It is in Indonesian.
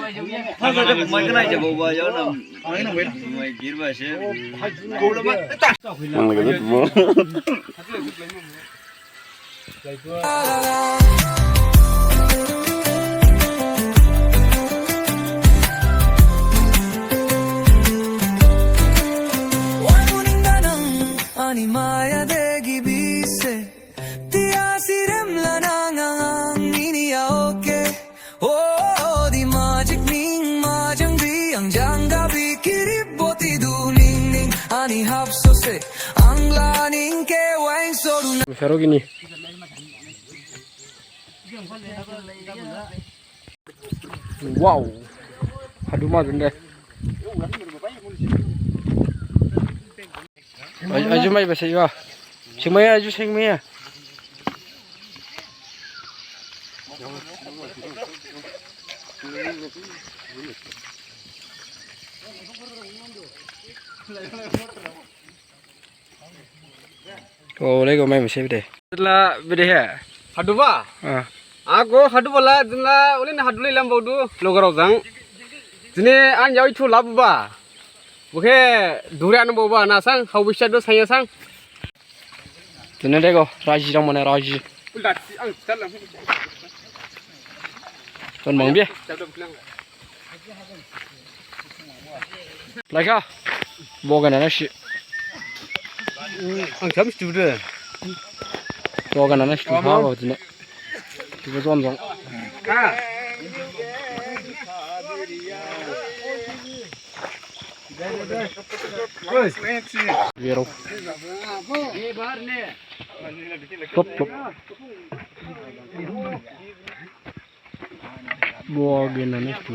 Mai cái này chỉ bầu bò cho nó mày chín vào sẽ cố lắm á. Mang lại cái rất vô. Maya degi bise tia sirem lanang ini ya oke oh di magic ning majang bi ang jangga bikiri boti duning ning ani hapso se angla ning ke wang soru Fero gini. Wow. Aduh mah deh. Aju mai bahasa juga. Semai aju semai. Oh, lego mai masih bede. Setelah bede ya. Hadu ba? Aku hadu bala jena ulin hadu lilam bodu logarau jang. Jene an jauh itu labu ba. Oke, durian boba nasang, kau bisa do saya sang. Jene lego raji dong mana raji. Tuan bang biar. Lagi ah, bawa kan nasi. Ang jam sudah. Bawa kan nasi tu apa jene. Tiga tuan jong. Biru. Top top. Bawa kan nasi tu.